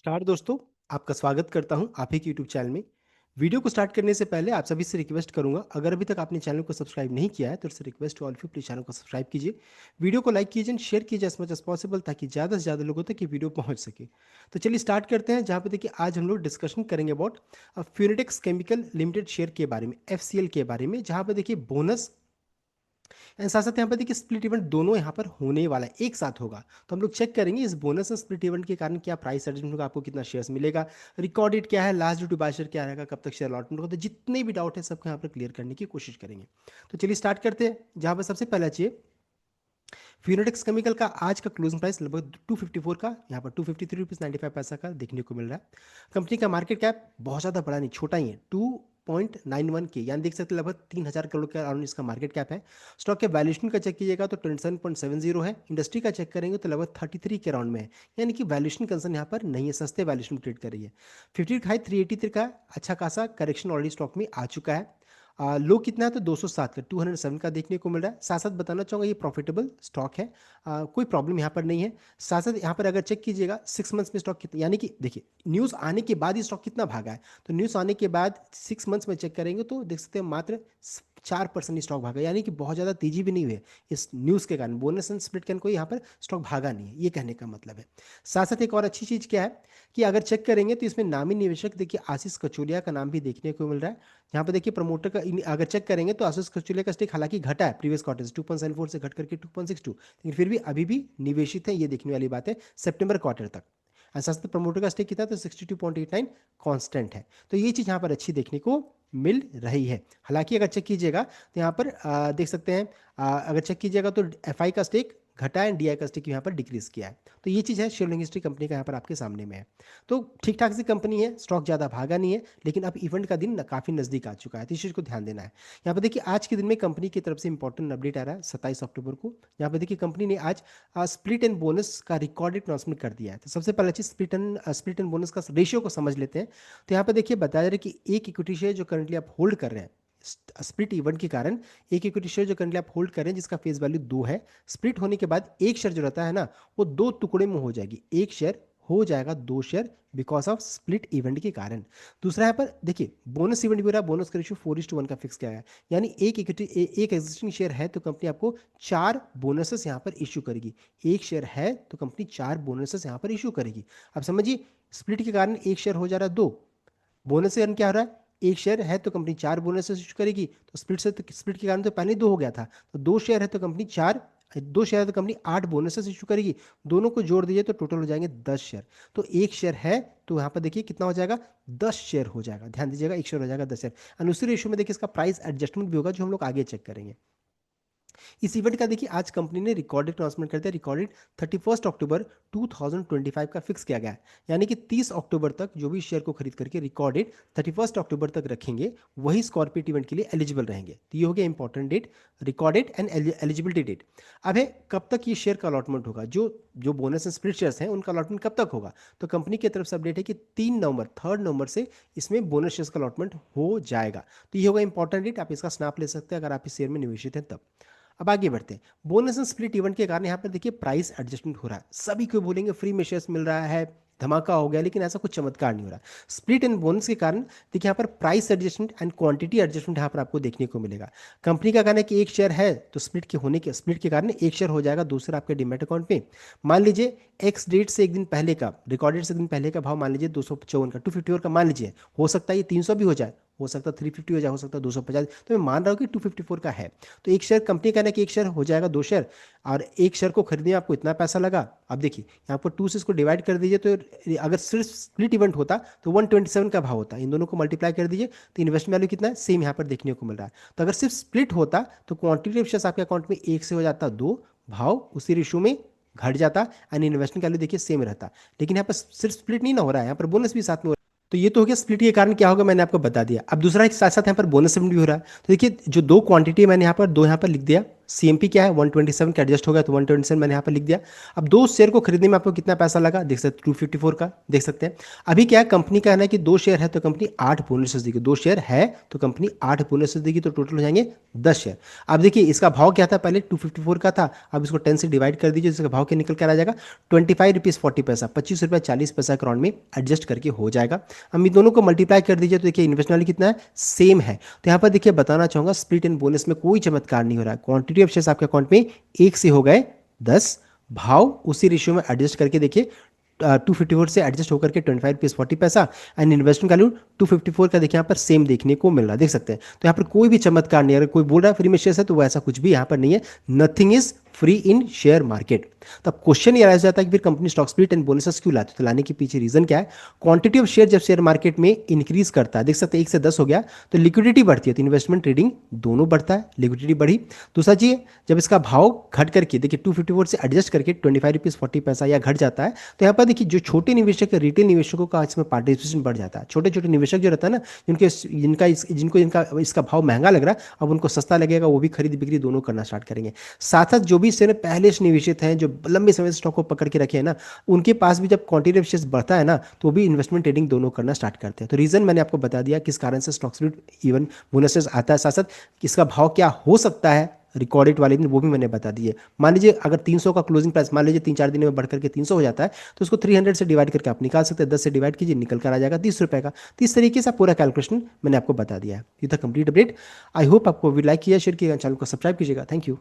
नमस्कार दोस्तों, आपका स्वागत करता हूं आप ही के यूट्यूब चैनल में। वीडियो को स्टार्ट करने से पहले आप सभी से रिक्वेस्ट करूंगा, अगर अभी तक आपने चैनल को सब्सक्राइब नहीं किया है तो इससे request to all of you, please channel को सब्सक्राइब कीजिए। वीडियो को लाइक कीजिए, शेयर कीजिए एज मच एज पॉसिबल, ताकि ज़्यादा से ज़्यादा लोगों तक ये वीडियो पहुंच सके। तो चलिए स्टार्ट करते हैं, जहाँ पे देखिए आज हम लोग डिस्कशन करेंगे अबाउट फ्यूनेटिक्स केमिकल लिमिटेड शेयर के बारे में, FCL के बारे में, जहाँ पे देखिए बोनस एंड साथ साथ यहाँ पर देखिए स्प्लिट इवेंट दोनों यहाँ पर होने वाला है, एक साथ होगा। तो हम लोग चेक करेंगे इस बोनस और स्प्लिट इवेंट के कारण क्या प्राइस एडजस्टमेंट होगा, आपको कितना शेयर्स मिलेगा, रिकॉर्ड डेट क्या है, last due to buy share क्या रहेगा, कब तक शेयर अलॉटमेंट होगा। तो जितने भी डाउट है सबको यहाँ पर क्लियर करने की कोशिश करेंगे। तो चलिए स्टार्ट करते हैं, जहाँ पर सबसे पहला चाहिए फ्यूनेटिक्स केमिकल का आज का क्लोजिंग प्राइस लगभग 254 का, यहाँ पर 253 रुपीज़ 95 पैसा का देखने को मिल रहा है। कंपनी का मार्केट कैप बहुत ज़्यादा बड़ा नहीं, छोटा ही है, 2.91 के, यानी देख सकते हैं लगभग 3000 करोड़ के अराउंड इसका मार्केट कैप है। स्टॉक के वैल्यूएशन का चेक कीजिएगा तो 27.70 है। इंडस्ट्री का चेक करेंगे तो लगभग 33 के अराउंड में है, यानी कि वैल्यूएशन कंसर्न यहाँ पर नहीं है, सस्ते वैल्यूएशन ट्रेड कर रही है। 50 हाई 383 का अच्छा खासा करेक्शन ऑलरेडी स्टॉक में आ चुका है। लो कितना है तो 207 का, 207 का देखने को मिल रहा है। साथ साथ बताना चाहूँगा ये प्रॉफिटेबल स्टॉक है, कोई प्रॉब्लम यहाँ पर नहीं है। साथ साथ यहाँ पर अगर चेक कीजिएगा 6 मंथ्स में स्टॉक कितना, यानी कि देखिए न्यूज़ आने के बाद ही स्टॉक कितना भागा है, तो न्यूज़ आने के बाद 6 मंथ्स में चेक करेंगे तो देख सकते हैं मात्र 4% ही स्टॉक भागा, यानी कि बहुत ज़्यादा तेजी भी नहीं हुई है इस न्यूज़ के कारण। बोनस एंड स्प्लिट के कारण कोई यहाँ पर स्टॉक भागा नहीं है, ये कहने का मतलब है। साथ साथ एक और अच्छी चीज़ क्या है कि अगर चेक करेंगे तो इसमें नामी निवेशक देखिए आशीष कचोलिया का नाम भी देखने को मिल रहा है। यहाँ पर देखिए प्रमोटर का अगर चेक करेंगे तो आशीष कचोलिया का स्टेक हालांकि घटा है प्रीवियस क्वार्टर से, 2.74 से घट करके 2.62, लेकिन फिर भी अभी भी निवेशित है, ये देखने वाली बात है सितंबर क्वार्टर तक। सस्ते प्रमोटर का स्टेक कितना, तो 62.89 कांस्टेंट है। तो ये चीज़ यहाँ पर अच्छी देखने को मिल रही है। हालांकि अगर चेक कीजिएगा तो यहाँ पर देख सकते हैं, अगर चेक कीजिएगा तो FI का स्टेक घटा है, DI का स्टेक यहाँ पर डिक्रीज किया है। तो ये चीज़ है शेयर होल्डिंग हिस्ट्री कंपनी का यहाँ पर आपके सामने में है। तो ठीक ठाक सी कंपनी है, स्टॉक ज़्यादा भागा नहीं है, लेकिन अब इवेंट का दिन काफ़ी नज़दीक आ चुका है, तो इस चीज़ को ध्यान देना है। यहाँ पर देखिए आज के दिन में कंपनी की तरफ से इंपॉर्टेंट अपडेट आ रहा है 27 अक्टूबर को। यहाँ पर देखिए कंपनी ने आज स्प्लिट एंड बोनस का रिकॉर्डेड अनाउंसमेंट कर दिया है। तो सबसे पहले चीज स्प्लिट एंड बोनस का रेशियो को समझ लेते हैं। तो यहाँ पर देखिए बताया जा रहा है कि एक इक्विटी शेयर जो करंटली आप होल्ड कर रहे हैं, स्प्लिट इवेंट के कारण एक इक्विटी शेयर जो करंटली आप होल्ड कर रहे हैं जिसका फेस वैल्यू 2 है, स्प्लिट होने के बाद एक शेयर जो रहता है ना, वो 2 टुकड़े में हो जाएगी, एक शेयर हो जाएगा 2 share because of split event के कारण। दूसरा यहाँ पर देखिए बोनस इवेंट भी हो रहा है, बोनस का रेशियो 4:1 का फिक्स किया गया है, यानी एक इक्विटी एक एग्जिस्टिंग शेयर है तो कंपनी आपको 4 बोनसेस यहाँ पर इशू करेगी। एक शेयर है तो कंपनी 4 बोनसेस यहाँ पर इशू करेगी। अब समझिए स्प्लिट के कारण एक शेयर हो जा रहा है 2, बोनस से क्या हो रहा है, एक शेयर है तो कंपनी 4 बोनस इशू करेगी। तो स्प्लिट के कारण तो पहले 2 हो गया था, तो 2 शेयर है तो कंपनी 4, 2 शेयर है तो कंपनी 8 बोनसेस इशू करेगी। दोनों को जोड़ दीजिए तो टोटल हो जाएंगे 10 शेयर। तो एक शेयर है तो यहाँ पर देखिए कितना हो जाएगा, 10 शेयर हो जाएगा। ध्यान दीजिएगा, एक शेयर हो जाएगा 10 शेयर। और उसी रेशियो में देखिए इसका प्राइस एडजस्टमेंट भी होगा जो हम लोग आगे चेक करेंगे। इस इवेंट का देखिए आज कंपनी ने रिकॉर्डेड अनाउंसमेंट कर दिया, रिकॉर्डेड 31 अक्टूबर 2025 का फिक्स किया गया है, यानी कि 30 अक्टूबर तक जो भी शेयर को खरीद करके रिकॉर्डेड 31 अक्टूबर तक रखेंगे वही स्कॉर्पियो इवेंट के लिए एलिजिबल रहेंगे। तो ये हो गया important date, recorded and eligibility date. अब है कब तक ये शेयर का अलॉटमेंट होगा, जो जो बोनस एंड स्प्लिट शेयर्स हैं उनका अलॉटमेंट कब तक होगा। तो कंपनी की तरफ से अपडेट है कि 3 नवंबर 3 नवंबर से इसमें बोनस शेयर्स का अलॉटमेंट हो जाएगा। तो ये होगा इंपॉर्टेंट डेट, आप इसका स्नैप ले सकते हैं अगर आप इस शेयर में निवेशित हैं तब। अब आगे बढ़ते हैं, बोनस एंड स्प्लिट इवेंट के कारण यहाँ पर देखिए प्राइस एडजस्टमेंट हो रहा है। सभी को बोलेंगे फ्री में शेयर्स मिल रहा है, धमाका हो गया, लेकिन ऐसा कुछ चमत्कार नहीं हो रहा। स्प्लिट एंड बोनस के कारण देखिए यहाँ पर price adjustment and quantity adjustment यहाँ पर आपको देखने को मिलेगा। कंपनी का कहना है कि एक शेयर है तो स्प्लिट के कारण एक शेयर हो जाएगा दूसरा आपके डीमैट अकाउंट में। मान लीजिए एक्स डेट से एक दिन पहले का, रिकॉर्डेड से एक दिन पहले का भाव मान लीजिए 254 का, 254 का मान लीजिए, हो सकता है ये 300 भी हो जाए, हो सकता है 350 हो जाए, हो सकता है 250, तो मैं मान रहा हूँ कि 254 का है। तो एक शेयर कंपनी कहना है कि एक शेयर हो जाएगा 2 शेयर, और एक शेयर को खरीदने में आपको इतना पैसा लगा। अब देखिए यहाँ पर 2 से इसको डिवाइड कर दीजिए, तो अगर सिर्फ स्प्लिट इवेंट होता तो 127 का भाव होता, इन दोनों को मल्टीप्लाई कर दीजिए तो इन्वेस्टमेंट वैल्यू कितना है, सेम यहाँ पर देखने को मिल रहा है। तो अगर सिर्फ स्प्लिट होता तो क्वांटिटी ऑफ शेयर्स आपके अकाउंट में 1 से हो जाता 2, भाव उसी रेशियो में घट जाता एंड इन्वेस्टमेंट वैल्यू देखिए सेम रहता। लेकिन यहाँ पर सिर्फ स्प्लिट नहीं ना हो रहा है, यहाँ पर बोनस भी साथ में। तो ये तो हो गया स्प्लिट के कारण क्या होगा, मैंने आपको बता दिया। अब दूसरा एक साथ साथ यहाँ पर बोनस इवेंट भी हो रहा है। तो देखिए जो 2 क्वांटिटी मैंने यहाँ पर 2 यहाँ पर लिख दिया, CMP क्या है 127 का एडजस्ट हो गया तो 127 मैंने यहाँ पर लिख दिया। अब दो शेयर को खरीदने में आपको कितना पैसा लगा देख सकते 254 का देख सकते हैं। अभी क्या है कंपनी का कहना है कि दो शेयर है तो कंपनी 8 बोनसेस देगी, दो शेयर है तो कंपनी 8 बोनसेस देगी, तो टोटल हो जाएंगे 10 शेयर। अब देखिए इसका भाव क्या था, पहले 254 का था, अब इसको 10 से डिवाइड कर दीजिए, इसका भाव क्या निकल कर आ जाएगा 25 रुपीज़ 40 पैसा, 25 रुपये 40 पैसा के राउंड में एडजस्ट करके हो जाएगा। हम इन दोनों को मल्टीप्लाई कर दीजिए तो देखिए इन्वेस्टमेंट वैल्यू कितना है, सेम है। तो यहाँ पर देखिए बताना चाहूंगा स्प्लिट एंड बोनस में कोई चमत्कार नहीं हो रहा है, क्वांटिटी ऑफ शेयर्स आपके अकाउंट में 1 से हो गए 10, भाव उसी रेशियो में एडजस्ट करके देखिए 254 से एडजस्ट होकर के 25 रुपीज़ 40 पैसा एंड इन्वेस्टमेंट वैल्यू 254 का देखिए यहाँ पर सेम देखने को मिल रहा है, देख सकते हैं। तो यहाँ पर कोई भी चमत्कार नहीं है, अगर कोई बोल रहा है फ्री में शेयर है तो वो ऐसा कुछ भी यहाँ पर नहीं है, nothing is free in share market. तब क्वेश्चन ये आ जाता है कि फिर company stock split and bonuses क्यों लाती है, तो लाने के पीछे रीजन क्या है, क्वांटिटी ऑफ शेयर जब शेयर मार्केट में इंक्रीज करता है, देख सकते हैं 1 से 10 हो गया तो लिक्विडिटी बढ़ती है, तो इन्वेस्टमेंट ट्रेडिंग दोनों बढ़ता है, लिक्विडिटी बढ़ी। दूसरा चीज जब इसका भाव घट करके देखिए 254 से एडजस्ट करके 25 रुपीज़ 40 पैसा या घट जाता है, तो यहाँ पर देखिए जो छोटे निवेशक रिटेल निवेशकों का इसमें पार्टिसिपेशन बढ़ जाता है। छोटे छोटे निवेशक जो रहता है ना, जिनको इनका इसका भाव महंगा लग रहा है, अब उनको सस्ता लगेगा, वो भी खरीद बिक्री दोनों करना स्टार्ट करेंगे। साथ साथ जो भी शेयर पहले से निवेशित हैं, जो लंबे समय से स्टॉक को पकड़ के रखे हैं ना, उनके पास भी जब क्वांटिटी ऑफ शेयर्स बढ़ता है ना, तो वो भी इन्वेस्टमेंट ट्रेडिंग दोनों करना स्टार्ट करते हैं। तो रीजन मैंने आपको बता दिया किस कारण से स्टॉक स्प्लिट इवन बोनसेस आता है, साथ साथ इसका भाव क्या हो सकता है रिकॉर्डेड वाले दिन, वो भी मैंने बता दिए। मान लीजिए अगर 300 का क्लोजिंग प्राइस मान लीजिए 3-4 दिन में बढ़ करके 300 हो जाता है, तो उसको 300 से डिवाइड करके आप निकाल सकते हैं, 10 से डिवाइड कीजिए निकल कर आ जाएगा 30 रुपये का। तो इस तरीके से पूरा कैलकुलेशन मैंने आपको बता दिया है। ये था कंप्लीट अपडेट। आई होप आपको वीडियो लाइक किया, शेयर किया, चैनल को सब्सक्राइब कीजिएगा। Thank you.